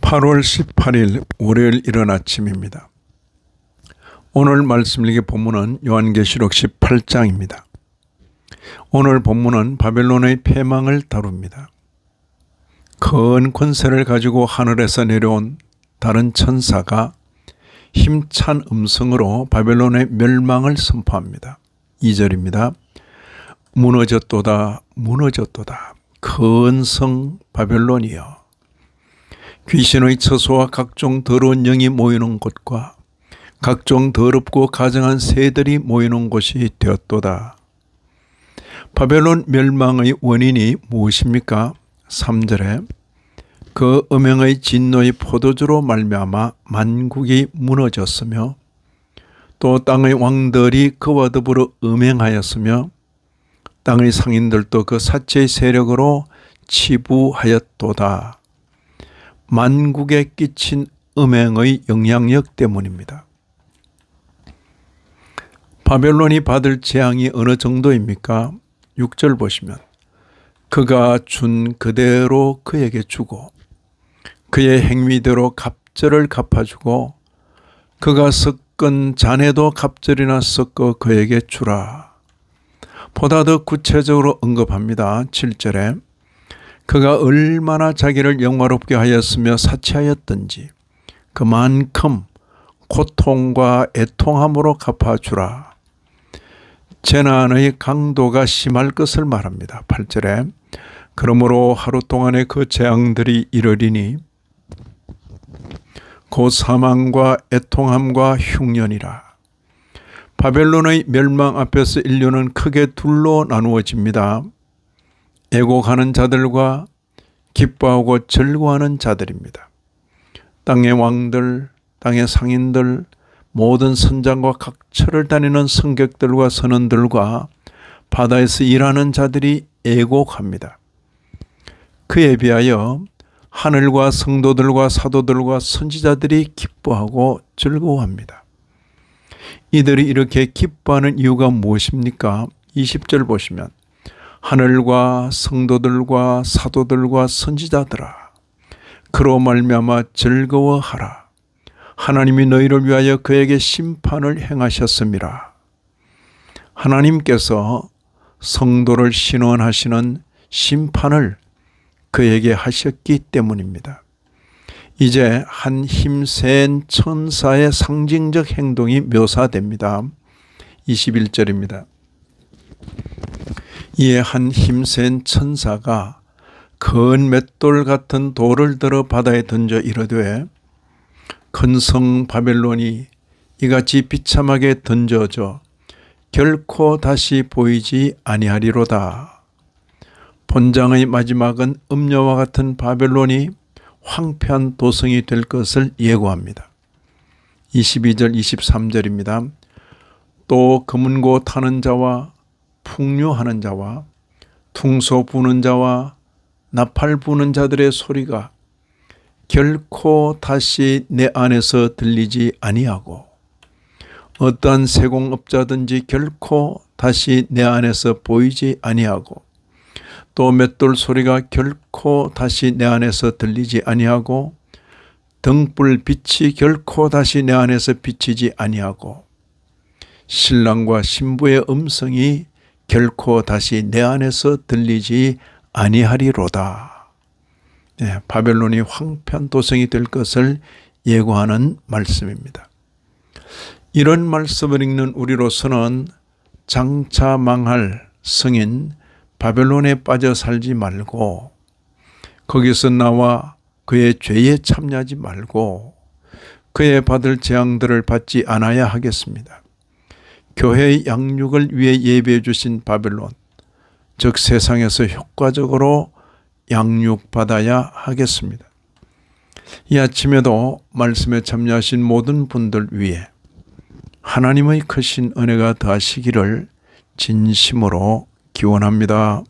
8월 18일 월요일 이른 아침입니다. 오늘 말씀 읽기 본문은 요한계시록 18장입니다. 오늘 본문은 바벨론의 패망을 다룹니다. 큰 권세를 가지고 하늘에서 내려온 다른 천사가 힘찬 음성으로 바벨론의 멸망을 선포합니다. 2절입니다. 무너졌도다 무너졌도다 큰 성 바벨론이여, 귀신의 처소와 각종 더러운 영이 모이는 곳과 각종 더럽고 가증한 새들이 모이는 곳이 되었도다. 바벨론 멸망의 원인이 무엇입니까? 3절에 그 음행의 진노의 포도주로 말미암아 만국이 무너졌으며 또 땅의 왕들이 그와 더불어 음행하였으며 땅의 상인들도 그 사체의 세력으로 치부하였도다. 만국에 끼친 음행의 영향력 때문입니다. 바벨론이 받을 재앙이 어느 정도입니까? 6절 보시면 그가 준 그대로 그에게 주고 그의 행위대로 갑절을 갚아주고 그가 섞은 잔에도 갑절이나 섞어 그에게 주라. 보다 더 구체적으로 언급합니다. 7절에 그가 얼마나 자기를 영화롭게 하였으며 사치하였던지 그만큼 고통과 애통함으로 갚아주라. 재난의 강도가 심할 것을 말합니다. 8절에 그러므로 하루 동안에 그 재앙들이 이르리니 곧 사망과 애통함과 흉년이라. 바벨론의 멸망 앞에서 인류는 크게 둘로 나누어집니다. 애곡하는 자들과 기뻐하고 즐거워하는 자들입니다. 땅의 왕들, 땅의 상인들, 모든 선장과 각처를 다니는 승객들과 선원들과 바다에서 일하는 자들이 애곡합니다. 그에 비하여 하늘과 성도들과 사도들과 선지자들이 기뻐하고 즐거워합니다. 이들이 이렇게 기뻐하는 이유가 무엇입니까? 20절 보시면 하늘과 성도들과 사도들과 선지자들아, 그로 말미암아 즐거워하라. 하나님이 너희를 위하여 그에게 심판을 행하셨음이라. 하나님께서 성도를 신원하시는 심판을 그에게 하셨기 때문입니다. 이제 한 힘센 천사의 상징적 행동이 묘사됩니다. 21절입니다. 이에 한 힘센 천사가 큰 맷돌 같은 돌을 들어 바다에 던져 이르되 큰 성 바벨론이 이같이 비참하게 던져져 결코 다시 보이지 아니하리로다. 본장의 마지막은 음녀와 같은 바벨론이 황폐한 도성이 될 것을 예고합니다. 22절 23절입니다. 또 금은고 타는 자와 풍류하는 자와 퉁소 부는 자와 나팔 부는 자들의 소리가 결코 다시 내 안에서 들리지 아니하고 어떠한 세공업자든지 결코 다시 내 안에서 보이지 아니하고 또 맷돌 소리가 결코 다시 내 안에서 들리지 아니하고 등불 빛이 결코 다시 내 안에서 비치지 아니하고 신랑과 신부의 음성이 결코 다시 내 안에서 들리지 아니하리로다. 네, 바벨론이 황폐한 도성이 될 것을 예고하는 말씀입니다. 이런 말씀을 읽는 우리로서는 장차 망할 성인 바벨론에 빠져 살지 말고 거기서 나와 그의 죄에 참여하지 말고 그의 받을 재앙들을 받지 않아야 하겠습니다. 교회의 양육을 위해 예비해 주신 바벨론, 즉 세상에서 효과적으로 양육받아야 하겠습니다. 이 아침에도 말씀에 참여하신 모든 분들 위해 하나님의 크신 은혜가 더하시기를 진심으로 기원합니다.